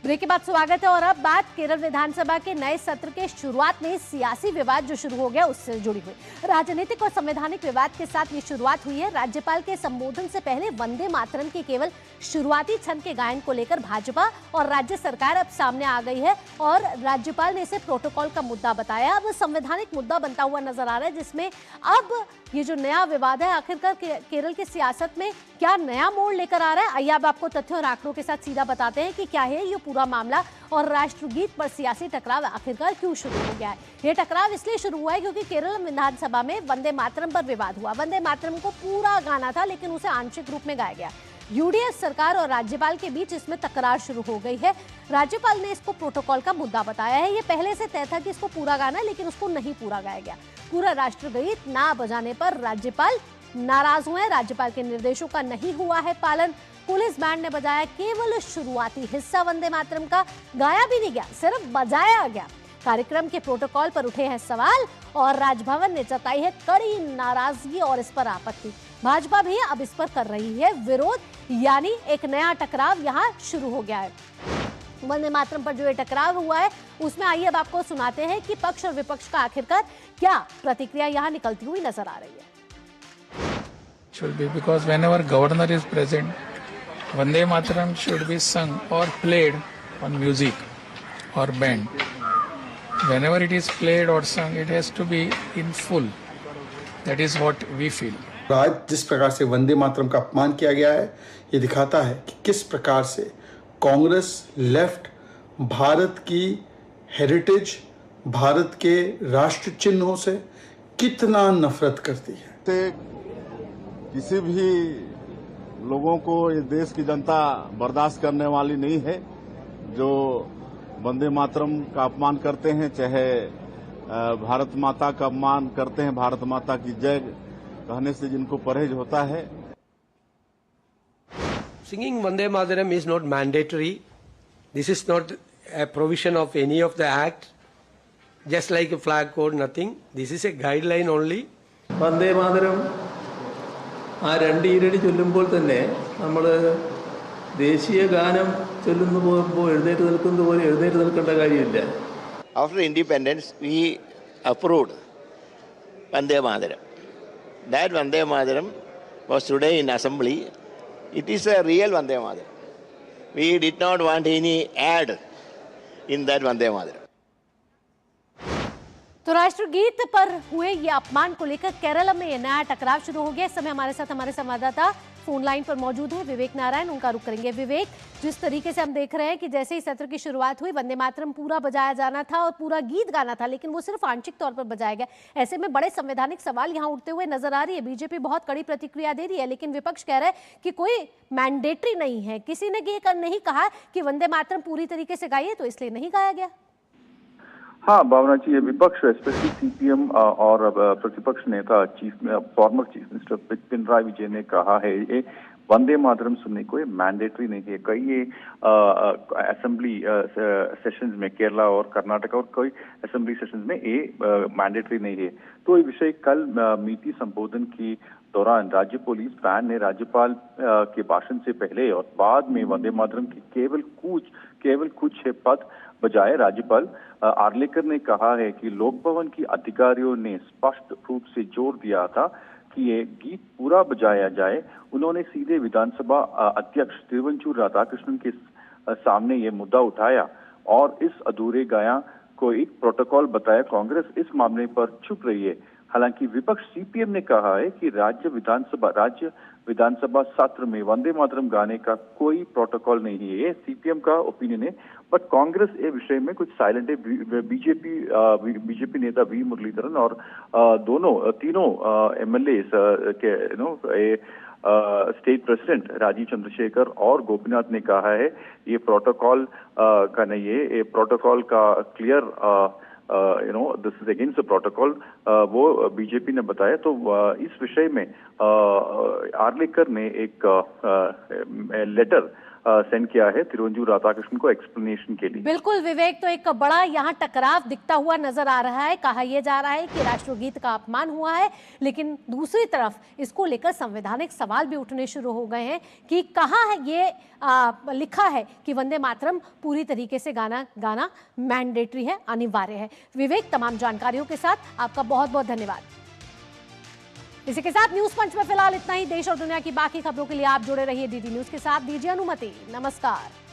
Break के बाद स्वागत है और अब बात केरल विधानसभा के नए सत्र के शुरुआत में सियासी विवाद जो शुरू हो गया उससे जुड़ी हुई। राजनीतिक और संवैधानिक विवाद के साथ ये शुरुआत हुई है। राज्यपाल के संबोधन से पहले वंदे मातरम के केवल शुरुआती छंद के गायन को लेकर भाजपा और राज्य सरकार अब सामने आ गई है और राज्यपाल ने इसे प्रोटोकॉल का मुद्दा बताया। अब संवैधानिक मुद्दा बनता हुआ नजर आ रहा है, जिसमें अब ये जो नया विवाद है आखिरकार केरल की सियासत में क्या नया मोड़ लेकर आ रहा है। आइए अब आपको तथ्यों और आंकड़ों के साथ सीधा बताते हैं कि क्या है ये पूरा मामला और राष्ट्रगीत पर सियासी टकराव आखिरकार क्यों शुरू हो गया है। ये टकराव इसलिए शुरू हुआ है क्योंकि केरल विधानसभा में वंदे मातरम पर विवाद हुआ। वंदे मातरम को पूरा गाना था लेकिन उसे आंशिक रूप में गाया गया। यूडीएफ सरकार और राज्यपाल के बीच इसमें तकरार शुरू हो गई है। राज्यपाल ने इसको प्रोटोकॉल का मुद्दा बताया है। ये पहले से तय था कि इसको पूरा गाना है लेकिन उसको नहीं पूरा गाया गया। पूरा राष्ट्रगीत ना बजाने पर राज्यपाल नाराज हुए। राज्यपाल के निर्देशों का नहीं हुआ है पालन। पुलिस बैंड ने बजाया केवल शुरुआती हिस्सा वंदे मातरम का, गाया भी नहीं गया, सिर्फ बजाया गया। कार्यक्रम के प्रोटोकॉल पर उठे हैं सवाल और राजभवन ने जताई है कड़ी नाराजगी और इस पर आपत्ति। भाजपा भी अब इस पर कर रही है विरोध, यानी एक नया टकराव यहाँ शुरू हो गया है। वंदे मातरम पर जो ये टकराव हुआ है उसमें आइए अब आपको सुनाते हैं कि पक्ष और विपक्ष का आखिरकार क्या प्रतिक्रिया यहाँ निकलती हुई नजर आ रही है। Should be because whenever governor is present, Vande Mataram should be sung or played on music or band. Whenever it is played or sung, it has to be in full. That is what we feel. आज जिस प्रकार से वंदे मातरम का अपमान किया गया है, ये दिखाता है कि किस प्रकार से कांग्रेस लेफ्ट भारत की हेरिटेज, भारत के राष्ट्र चिन्हों से कितना नफरत करती है। किसी भी लोगों को इस देश की जनता बर्दाश्त करने वाली नहीं है जो वंदे मातरम का अपमान करते हैं, चाहे भारत माता का अपमान करते हैं, भारत माता की जय कहने से जिनको परहेज होता है। Singing Vande Mataram is not mandatory. This is not a provision of any of the act. Just like a flag code, nothing. This is a guideline only. Vande Mataram ആ രണ്ട് ഈരടി ചൊല്ലുമ്പോൾ തന്നെ നമ്മൾ ദേശീയ ഗാനം ചൊല്ലുന്നു പോകുമ്പോൾ എഴുന്നേറ്റ് നിൽക്കുന്നത് പോലെ എഴുന്നേറ്റ് നിൽക്കേണ്ട കാര്യമില്ല. After independence, we approved Vande Mataram. That Vande Mataram was today in assembly. It is a real Vande Mataram. We did not want any add in that Vande Mataram. तो राष्ट्रगीत पर हुए ये अपमान को लेकर केरल में ये नया टकराव शुरू हो गया। इस समय हमारे साथ हमारे संवाददाता फोन लाइन पर मौजूद है विवेक नारायण, उनका रुख करेंगे। विवेक, जिस तरीके से हम देख रहे हैं कि जैसे ही सत्र की शुरुआत हुई वंदे मातरम पूरा बजाया जाना था और पूरा गीत गाना था लेकिन वो सिर्फ आंशिक तौर पर बजाया गया। ऐसे में बड़े संवैधानिक सवाल यहाँ उठते हुए नजर आ रही है। बीजेपी बहुत कड़ी प्रतिक्रिया दे रही है लेकिन विपक्ष कह रहा है कि कोई मैंडेटरी नहीं है। किसी ने ये नहीं कहा कि वंदे मातरम पूरी तरीके से गाइए तो इसलिए नहीं गाया गया। हाँ भावना जी, ये विपक्ष स्पेशली सीपीएम और प्रतिपक्ष नेता former chief minister Pinarayi Vijayan ने कहा है ये वंदे मातरम सुनने को ये मैंडेटरी नहीं है। कई ये असेंबली सेशंस में केरला और कर्नाटक और कई असेंबली सेशंस में ये मैंडेटरी नहीं है। तो ये विषय कल मीठी संबोधन की दौरान राज्य पुलिस बैंड ने राज्यपाल के भाषण से पहले और बाद में वंदे मातरम की केवल कुछ पद बजाय राज्यपाल आर्लेकर ने कहा है कि लोक भवन की अधिकारियों ने स्पष्ट रूप से जोर दिया था कि ये गीत पूरा बजाया जाए। उन्होंने सीधे विधानसभा अध्यक्ष तिरुवंचूर राधाकृष्णन के सामने ये मुद्दा उठाया और इस अधूरे गाया को एक प्रोटोकॉल बताया। कांग्रेस इस मामले पर चुप रही है। हालांकि विपक्ष सीपीएम ने कहा है कि राज्य विधानसभा सत्र में वंदे मातरम गाने का कोई प्रोटोकॉल नहीं है। ये सीपीएम का ओपिनियन है, बट कांग्रेस ये विषय में कुछ साइलेंट है। बीजेपी नेता वी मुरलीधरन और तीनों एमएलए के स्टेट प्रेसिडेंट राजीव चंद्रशेखर और गोपीनाथ ने कहा है ये प्रोटोकॉल का नहीं है, ये प्रोटोकॉल का clear this is against the protocol वो बीजेपी ने बताया। तो इस विषय में आर्लेकर ने एक लेटर सेंड किया है तिरुवंजूर राधाकृष्णन को एक्सप्लेनेशन के लिए। बिल्कुल विवेक, तो एक बड़ा यहाँ टकराव दिखता हुआ नजर आ रहा है। कहा यह जा रहा है कि राष्ट्रगीत का अपमान हुआ है, लेकिन दूसरी तरफ इसको लेकर संवैधानिक सवाल भी उठने शुरू हो गए हैं कि कहाँ है ये लिखा है कि वंदे मातरम पूरी तरीके से गाना मैंडेटरी है, अनिवार्य है। विवेक, तमाम जानकारियों के साथ आपका बहुत बहुत धन्यवाद। इसी के साथ न्यूज पंच में फिलहाल इतना ही। देश और दुनिया की बाकी खबरों के लिए आप जुड़े रहिए डीडी न्यूज के साथ। दीजिए अनुमति। नमस्कार।